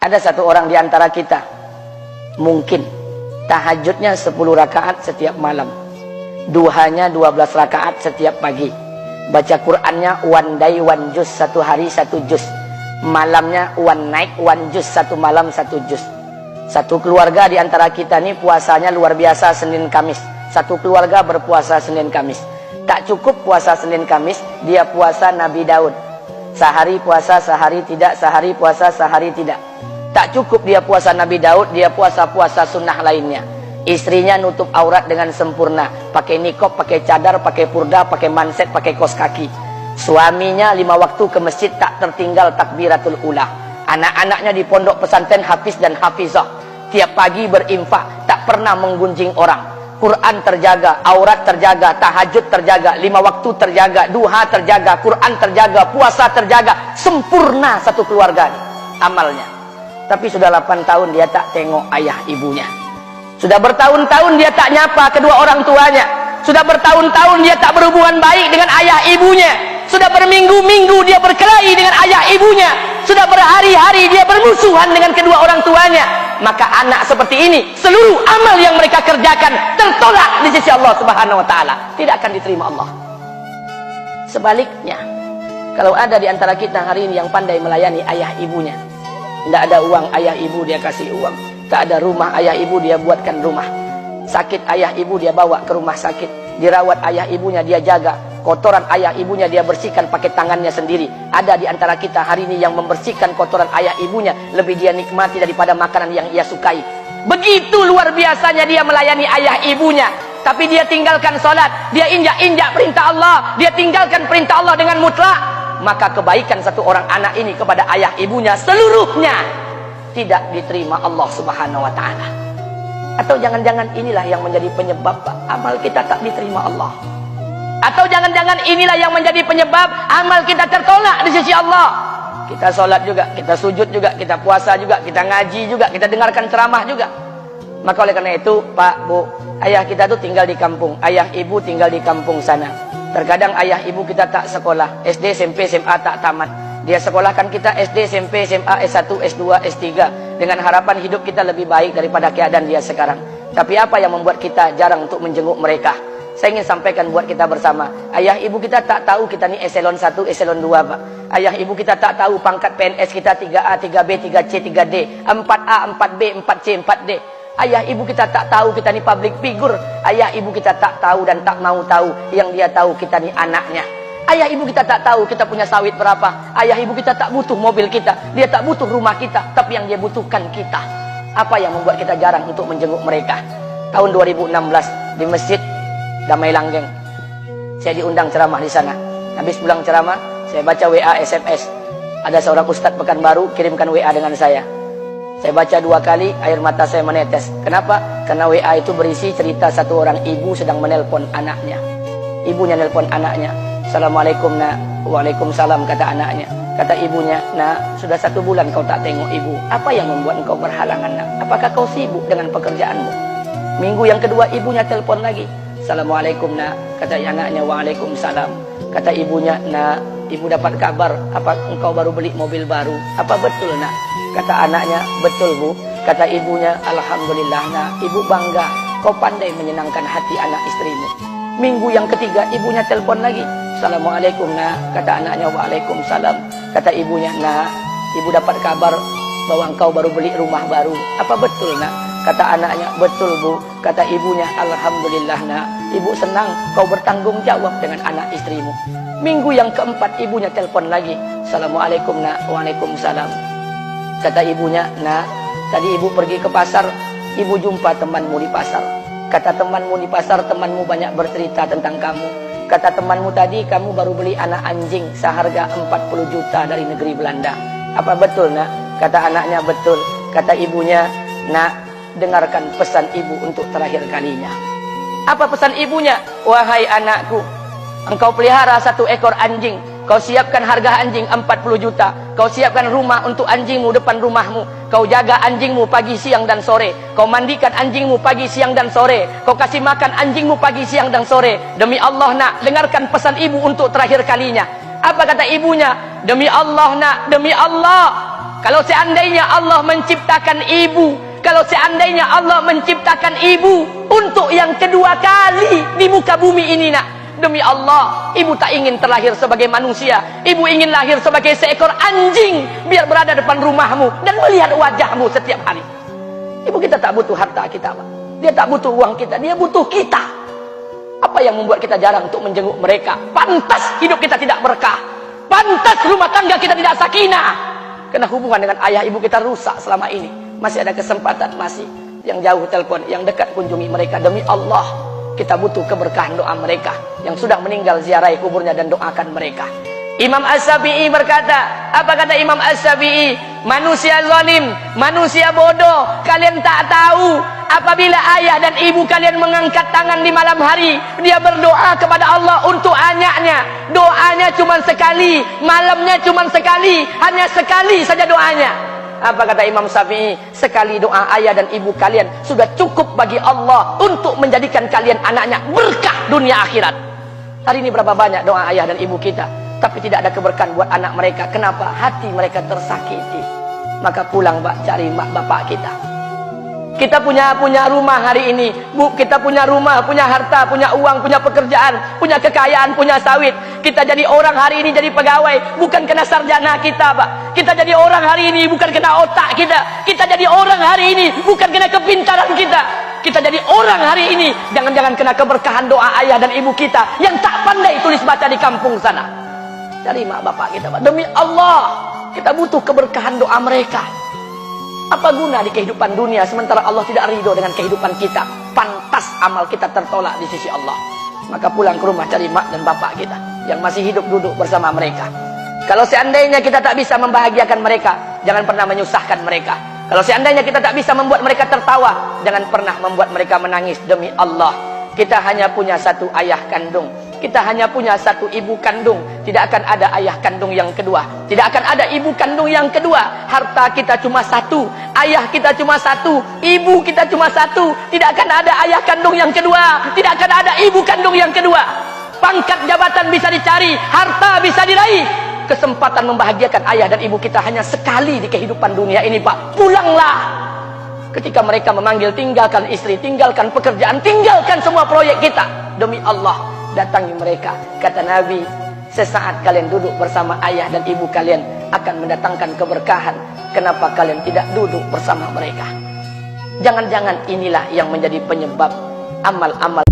Ada satu orang di antara kita mungkin tahajudnya 10 rakaat setiap malam, duhanya 12 rakaat setiap pagi, baca Qur'annya one day one juz, satu hari satu juz, malamnya one night one juz, satu malam satu juz. Satu keluarga di antara kita ini puasanya luar biasa Senin Kamis. Satu keluarga berpuasa Senin Kamis. Tak cukup puasa Senin Kamis, dia puasa Nabi Daud. Sehari puasa, sehari tidak, sehari puasa, sehari tidak. Tak cukup dia puasa Nabi Daud, dia puasa-puasa sunnah lainnya. Istrinya nutup aurat dengan sempurna, pakai nikob, pakai cadar, pakai purda, pakai manset, pakai kos kaki. Suaminya 5 waktu ke masjid tak tertinggal takbiratul ula. Anak-anaknya di pondok pesantren hafiz dan hafizah. Tiap pagi berinfak, tak pernah menggunjing orang. Quran terjaga, aurat terjaga, tahajud terjaga, 5 waktu terjaga, duha terjaga, Quran terjaga, puasa terjaga. Sempurna satu keluarga ini amalnya. Tapi sudah 8 tahun dia tak tengok ayah ibunya. Sudah bertahun-tahun dia tak nyapa kedua orang tuanya. Sudah bertahun-tahun dia tak berhubungan baik dengan ayah ibunya. Sudah berminggu-minggu dia berkelahi dengan ayah ibunya. Sudah berhari-hari dia bermusuhan dengan kedua orang tuanya. Maka anak seperti ini, seluruh amal yang mereka kerjakan tertolak di sisi Allah Subhanahu wa taala, tidak akan diterima Allah. Sebaliknya, kalau ada di antara kita hari ini yang pandai melayani ayah ibunya, tidak ada uang ayah ibu dia kasih uang, tak ada rumah ayah ibu dia buatkan rumah, sakit ayah ibu dia bawa ke rumah sakit, dirawat ayah ibunya dia jaga, kotoran ayah ibunya dia bersihkan pakai tangannya sendiri. Ada di antara kita hari ini yang membersihkan kotoran ayah ibunya lebih dia nikmati daripada makanan yang ia sukai. Begitu luar biasanya dia melayani ayah ibunya. Tapi dia tinggalkan sholat, dia injak-injak perintah Allah, dia tinggalkan perintah Allah dengan mutlak. Maka kebaikan satu orang anak ini kepada ayah ibunya seluruhnya tidak diterima Allah Subhanahu wa taala. Atau jangan-jangan inilah yang menjadi penyebab amal kita tak diterima Allah. Atau jangan-jangan inilah yang menjadi penyebab amal kita tertolak di sisi Allah. Kita sholat juga, kita sujud juga, kita puasa juga, kita ngaji juga, kita dengarkan ceramah juga. Maka oleh karena itu, Pak, Bu, ayah kita tuh tinggal di kampung, ayah ibu tinggal di kampung sana. Terkadang ayah ibu kita tak sekolah, SD, SMP, SMA tak tamat. Dia sekolahkan kita SD, SMP, SMA, S1, S2, S3 dengan harapan hidup kita lebih baik daripada keadaan dia sekarang. Tapi apa yang membuat kita jarang untuk menjenguk mereka? Saya ingin sampaikan buat kita bersama. Ayah ibu kita tak tahu kita ni eselon 1, eselon 2, Pak. Ayah ibu kita tak tahu pangkat PNS kita 3A, 3B, 3C, 3D, 4A, 4B, 4C, 4D. Ayah ibu kita tak tahu kita ni public figure. Ayah ibu kita tak tahu dan tak mau tahu. Yang dia tahu kita ni anaknya. Ayah ibu kita tak tahu kita punya sawit berapa. Ayah ibu kita tak butuh mobil kita. Dia tak butuh rumah kita. Tapi yang dia butuhkan kita. Apa yang membuat kita jarang untuk menjenguk mereka? Tahun 2016 di Masjid Damai Langgeng, saya diundang ceramah di sana. Habis pulang ceramah, saya baca WA SMS. Ada seorang ustadz Pekanbaru kirimkan WA dengan saya. Saya baca 2 kali, air mata saya menetes. Kenapa? Karena WA itu berisi cerita satu orang ibu sedang menelpon anaknya. Ibunya nelpon anaknya. Assalamualaikum nak. Waalaikumsalam kata anaknya. Kata ibunya, nak, sudah 1 bulan kau tak tengok ibu. Apa yang membuat engkau berhalangan nak? Apakah kau sibuk dengan pekerjaanmu? Minggu yang kedua ibunya telepon lagi. Assalamualaikum nak. Kata anaknya, waalaikumsalam. Kata ibunya, nak, ibu dapat kabar apa engkau baru beli mobil baru. Apa betul nak? Kata anaknya, betul bu. Kata ibunya, alhamdulillah nak, ibu bangga kau pandai menyenangkan hati anak istrimu. Minggu yang ketiga ibunya telepon lagi. Assalamualaikum nak. Kata anaknya, waalaikumsalam. Kata ibunya, nak, ibu dapat kabar bahwa engkau baru beli rumah baru. Apa betul nak? Kata anaknya, betul bu. Kata ibunya, alhamdulillah nak, ibu senang kau bertanggung jawab dengan anak istrimu. Minggu yang keempat ibunya telepon lagi. Assalamualaikum nak. Waalaikumsalam. Kata ibunya, nak, tadi ibu pergi ke pasar, ibu jumpa temanmu di pasar. Kata temanmu di pasar, temanmu banyak bercerita tentang kamu. Kata temanmu tadi, kamu baru beli anak anjing seharga 40 juta dari negeri Belanda. Apa betul nak? Kata anaknya, betul. Kata ibunya, nak, dengarkan pesan ibu untuk terakhir kalinya. Apa pesan ibunya? Wahai anakku, engkau pelihara 1 ekor anjing. Kau siapkan harga anjing 40 juta. Kau siapkan rumah untuk anjingmu depan rumahmu. Kau jaga anjingmu pagi, siang, dan sore. Kau mandikan anjingmu pagi, siang, dan sore. Kau kasih makan anjingmu pagi, siang, dan sore. Demi Allah nak, dengarkan pesan ibu untuk terakhir kalinya. Apa kata ibunya? Demi Allah nak, demi Allah, Kalau seandainya Allah menciptakan ibu, kalau seandainya Allah menciptakan ibu untuk yang kedua kali di muka bumi ini, nak, demi Allah, ibu tak ingin terlahir sebagai manusia. Ibu ingin lahir sebagai seekor anjing, biar berada depan rumahmu dan melihat wajahmu setiap hari. Ibu kita tak butuh harta kita, Pak. Dia tak butuh uang kita, dia butuh kita. Apa yang membuat kita jarang untuk menjenguk mereka? Pantas hidup kita tidak berkah, pantas rumah tangga kita tidak sakinah, karena hubungan dengan ayah ibu kita rusak selama ini. Masih ada kesempatan, masih yang jauh telepon, yang dekat kunjungi mereka. Demi Allah, kita butuh keberkahan doa mereka. Yang sudah meninggal, ziarahi kuburnya dan doakan mereka. Imam As-Syafi'i berkata, apa kata Imam As-Syafi'i? Manusia zalim, manusia bodoh, kalian tak tahu apabila ayah dan ibu kalian mengangkat tangan di malam hari, dia berdoa kepada Allah untuk anaknya. Doanya cuma sekali, malamnya cuma sekali, hanya sekali saja doanya. Apa kata Imam Syafi'i? Sekali doa ayah dan ibu kalian sudah cukup bagi Allah untuk menjadikan kalian anaknya berkah dunia akhirat. Hari ini berapa banyak doa ayah dan ibu kita, tapi tidak ada keberkahan buat anak mereka. Kenapa? Hati mereka tersakiti. Maka pulang, Pak, cari mak bapak kita. Kita punya rumah hari ini, Bu, kita punya rumah, punya harta, punya uang, punya pekerjaan, punya kekayaan, punya sawit. Kita jadi orang hari ini jadi pegawai, bukan kena sarjana kita, Pak. Kita jadi orang hari ini bukan kena otak kita. Kita jadi orang hari ini bukan kena kepintaran kita. Kita jadi orang hari ini jangan-jangan kena keberkahan doa ayah dan ibu kita yang tak pandai tulis baca di kampung sana. Dari mak bapak kita, Pak. Demi Allah, kita butuh keberkahan doa mereka. Apa guna di kehidupan dunia sementara Allah tidak ridho dengan kehidupan kita? Pantas amal kita tertolak di sisi Allah. Maka pulang ke rumah, cari mak dan bapak kita yang masih hidup, duduk bersama mereka. Kalau seandainya kita tak bisa membahagiakan mereka, jangan pernah menyusahkan mereka. Kalau seandainya kita tak bisa membuat mereka tertawa, jangan pernah membuat mereka menangis. Demi Allah, kita hanya punya satu ayah kandung, kita hanya punya satu ibu kandung. Tidak akan ada ayah kandung yang kedua, tidak akan ada ibu kandung yang kedua. Harta kita cuma satu, ayah kita cuma satu, ibu kita cuma satu. Tidak akan ada ayah kandung yang kedua, tidak akan ada ibu kandung yang kedua. Pangkat jabatan bisa dicari, harta bisa diraih, kesempatan membahagiakan ayah dan ibu kita hanya sekali di kehidupan dunia ini, Pak. Pulanglah. Ketika mereka memanggil, tinggalkan istri, tinggalkan pekerjaan, tinggalkan semua proyek kita. Demi Allah, datangi mereka. Kata Nabi, sesaat kalian duduk bersama ayah dan ibu kalian akan mendatangkan keberkahan. Kenapa kalian tidak duduk bersama mereka? Jangan-jangan inilah yang menjadi penyebab amal-amal